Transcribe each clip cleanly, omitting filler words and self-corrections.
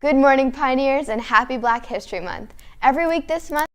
Good morning, Pioneers, and happy Black History Month. Every week this month,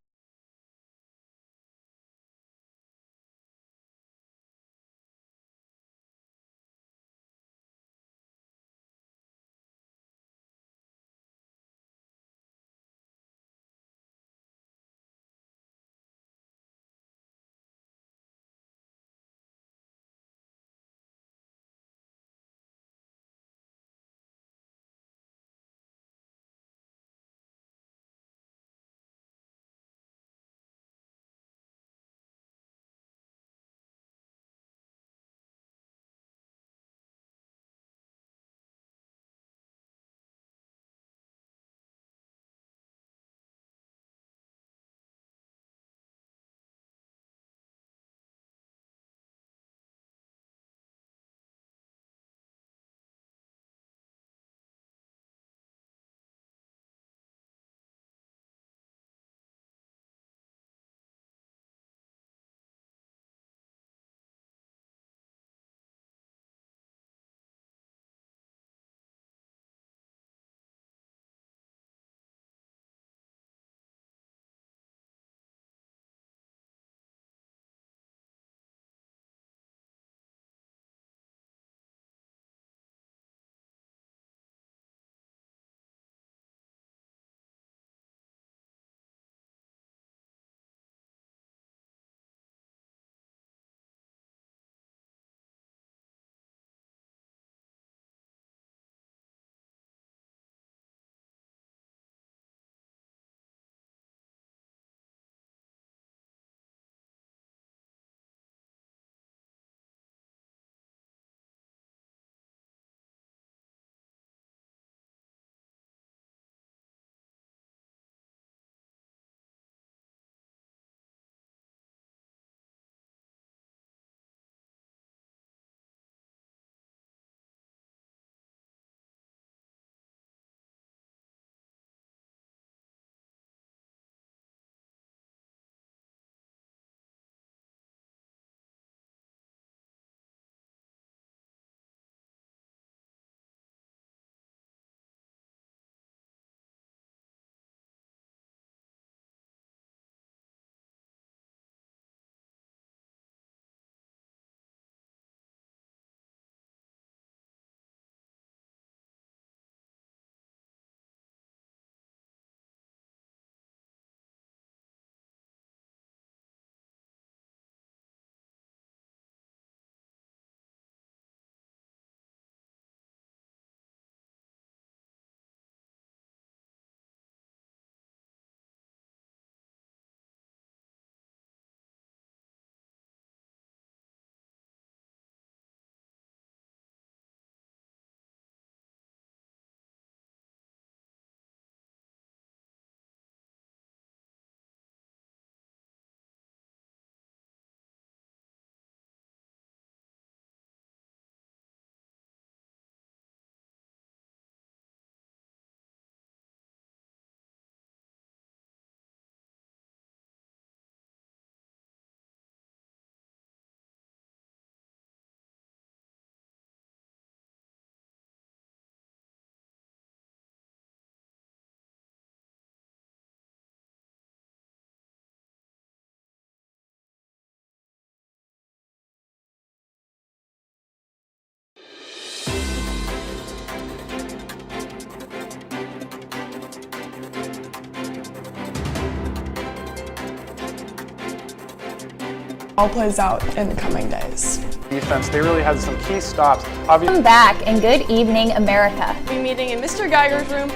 all plays out in the coming days. Defense, they really had some key stops. Welcome back and good evening, America. We'll be meeting in Mr. Geiger's room.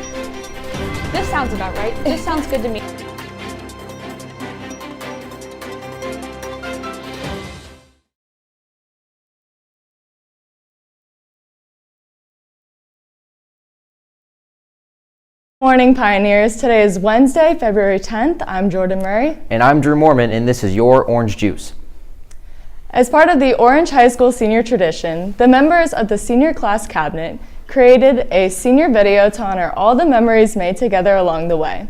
This sounds about right. This sounds good to me. Morning, Pioneers. Today is Wednesday, February 10th. I'm Jordan Murray. And I'm Drew Mormon, and this is your Orange Juice. As part of the Orange High School senior tradition, the members of the senior class cabinet created a senior video to honor all the memories made together along the way.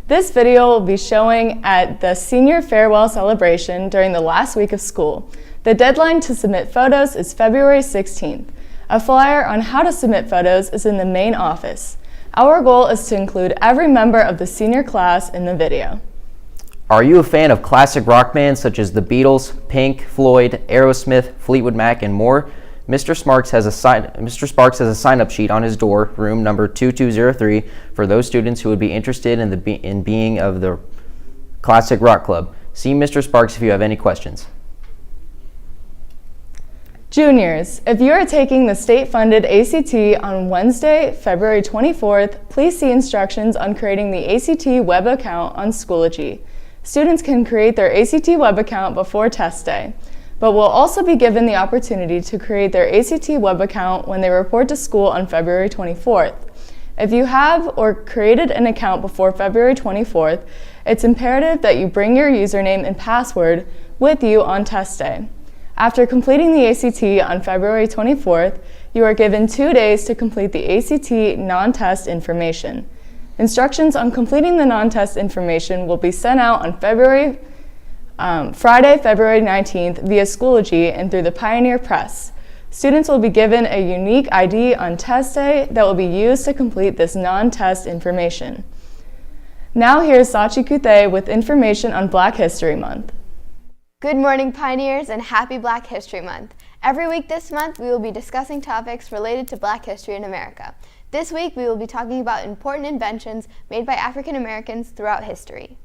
This video will be showing at the senior farewell celebration during the last week of school. The deadline to submit photos is February 16th. A flyer on how to submit photos is in the main office. Our goal is to include every member of the senior class in the video. Are you a fan of classic rock bands such as the Beatles, Pink, Floyd, Aerosmith, Fleetwood Mac, and more? Mr. Sparks has a sign-up sheet on his door, room number 2203, for those students who would be interested in being of the Classic Rock Club. See Mr. Sparks if you have any questions. Juniors, if you are taking the state-funded ACT on Wednesday, February 24th, please see instructions on creating the ACT web account on Schoology. Students can create their ACT web account before test day, but will also be given the opportunity to create their ACT web account when they report to school on February 24th. If you have or created an account before February 24th, it's imperative that you bring your username and password with you on test day. After completing the ACT on February 24th, you are given 2 days to complete the ACT non-test information. Instructions on completing the non-test information will be sent out on Friday, February 19th via Schoology and through the Pioneer Press. Students will be given a unique ID on test day that will be used to complete this non-test information. Now here's Sachi Kuthe with information on Black History Month. Good morning, Pioneers, and happy Black History Month. Every week this month, we will be discussing topics related to Black history in America. This week, we will be talking about important inventions made by African Americans throughout history.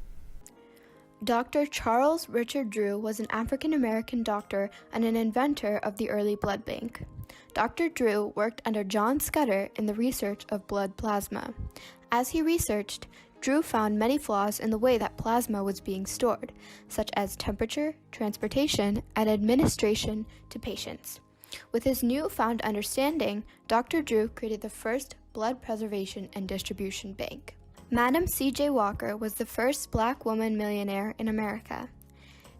Dr. Charles Richard Drew was an African American doctor and an inventor of the early blood bank. Dr. Drew worked under John Scudder in the research of blood plasma. As he researched, Drew found many flaws in the way that plasma was being stored, such as temperature, transportation, and administration to patients. With his newfound understanding, Dr. Drew created the first blood preservation and distribution bank. Madam C.J. Walker was the first Black woman millionaire in America.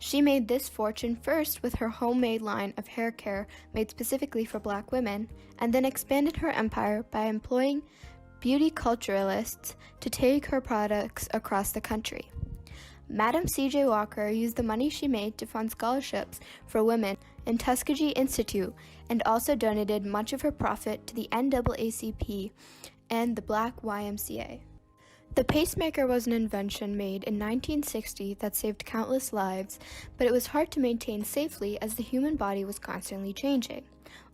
She made this fortune first with her homemade line of hair care made specifically for Black women, and then expanded her empire by employing beauty culturalists to take her products across the country. Madam C.J. Walker used the money she made to fund scholarships for women in Tuskegee Institute and also donated much of her profit to the NAACP and the Black YMCA. The pacemaker was an invention made in 1960 that saved countless lives, but it was hard to maintain safely as the human body was constantly changing.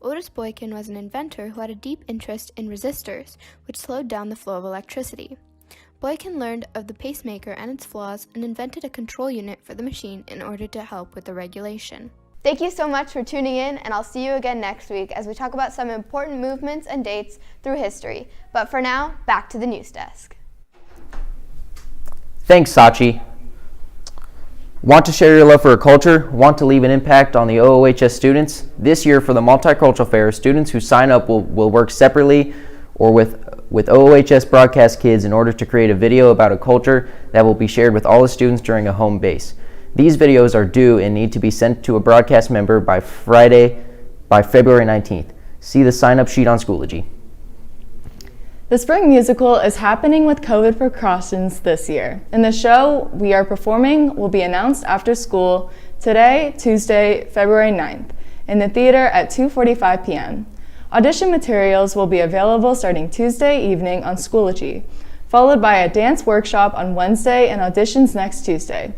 Otis Boykin was an inventor who had a deep interest in resistors, which slowed down the flow of electricity. Boykin learned of the pacemaker and its flaws and invented a control unit for the machine in order to help with the regulation. Thank you so much for tuning in, and I'll see you again next week as we talk about some important movements and dates through history. But for now, back to the news desk. Thanks, Sachi. Want to share your love for a culture? Want to leave an impact on the OOHS students? This year for the Multicultural Fair, students who sign up will work separately or with OOHS broadcast kids in order to create a video about a culture that will be shared with all the students during a home base. These videos are due and need to be sent to a broadcast member by February 19th. See the sign-up sheet on Schoology. The spring musical is happening with COVID precautions this year, and the show we are performing will be announced after school today, Tuesday, February 9th, in the theater at 2:45 p.m. Audition materials will be available starting Tuesday evening on Schoology, followed by a dance workshop on Wednesday and auditions next Tuesday.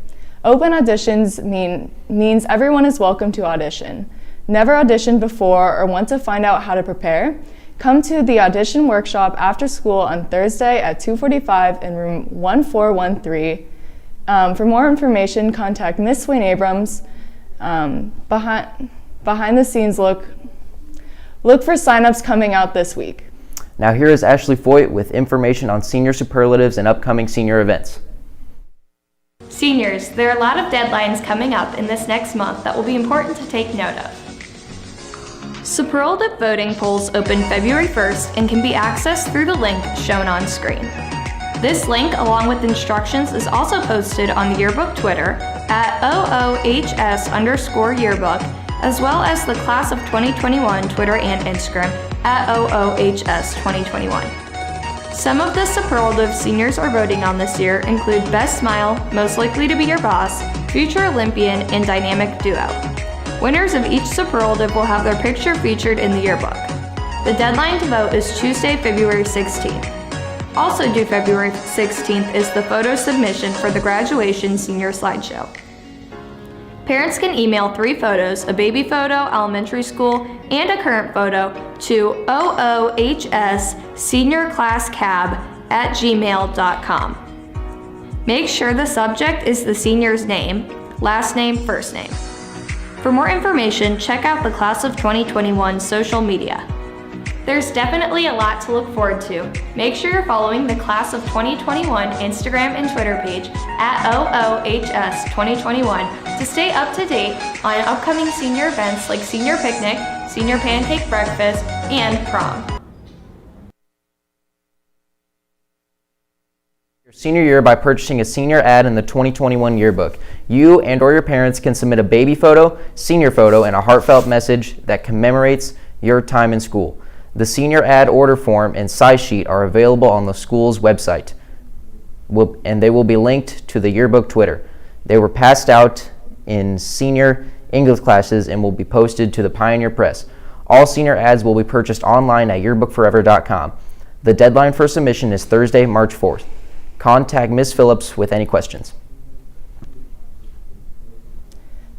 Open auditions means everyone is welcome to audition. Never auditioned before or want to find out how to prepare? Come to the audition workshop after school on Thursday at 2:45 in room 1413. For more information, contact Miss Swain Abrams. Behind the scenes look for signups coming out this week. Now here is Ashley Foyt with information on senior superlatives and upcoming senior events. Seniors, there are a lot of deadlines coming up in this next month that will be important to take note of. Superlative voting polls open February 1st and can be accessed through the link shown on screen. This link, along with instructions, is also posted on the yearbook Twitter at OOHS_yearbook, as well as the Class of 2021 Twitter and Instagram at OOHS 2021. Some of the superlatives seniors are voting on this year include Best Smile, Most Likely to Be Your Boss, Future Olympian, and Dynamic Duo. Winners of each superlative will have their picture featured in the yearbook. The deadline to vote is Tuesday, February 16th. Also due February 16th is the photo submission for the graduation senior slideshow. Parents can email 3 photos, a baby photo, elementary school, and a current photo to oohsseniorclasscab@gmail.com. Make sure the subject is the senior's name, last name, first name. For more information, check out the Class of 2021 social media. There's definitely a lot to look forward to. Make sure you're following the Class of 2021 Instagram and Twitter page at OOHS 2021 to stay up to date on upcoming senior events like Senior Picnic, Senior Pancake Breakfast, and Prom. Your senior year by purchasing a senior ad in the 2021 yearbook. You and or your parents can submit a baby photo, senior photo, and a heartfelt message that commemorates your time in school. The senior ad order form and size sheet are available on the school's website, and they will be linked to the yearbook Twitter. They were passed out in senior English classes and will be posted to the Pioneer Press. All senior ads will be purchased online at yearbookforever.com. The deadline for submission is Thursday, March 4th. Contact Ms. Phillips with any questions.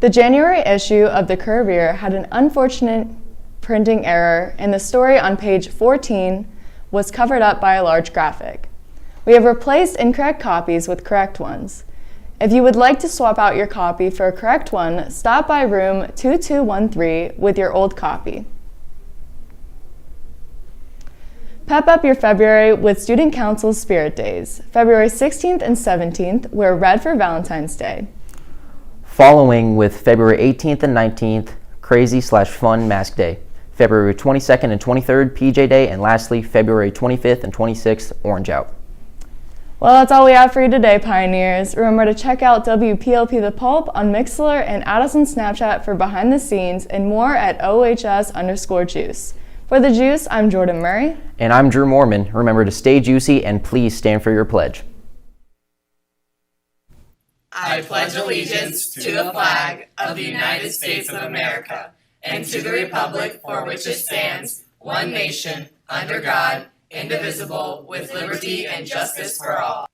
The January issue of the Courier had an unfortunate printing error, and the story on page 14 was covered up by a large graphic. We have replaced incorrect copies with correct ones. If you would like to swap out your copy for a correct one, stop by room 2213 with your old copy. Pep up your February with Student Council's Spirit Days. February 16th and 17th, wear red for Valentine's Day. Following with February 18th and 19th, Crazy/Fun Mask Day. February 22nd and 23rd, PJ Day, and lastly, February 25th and 26th, Orange Out. Well, that's all we have for you today, Pioneers. Remember to check out WPLP The Pulp on Mixlr and add us on Snapchat for behind the scenes and more at OHS_juice. For The Juice, I'm Jordan Murray. And I'm Drew Mormon. Remember to stay juicy and please stand for your pledge. I pledge allegiance to the flag of the United States of America and to the republic for which it stands, one nation, under God, indivisible, with liberty and justice for all.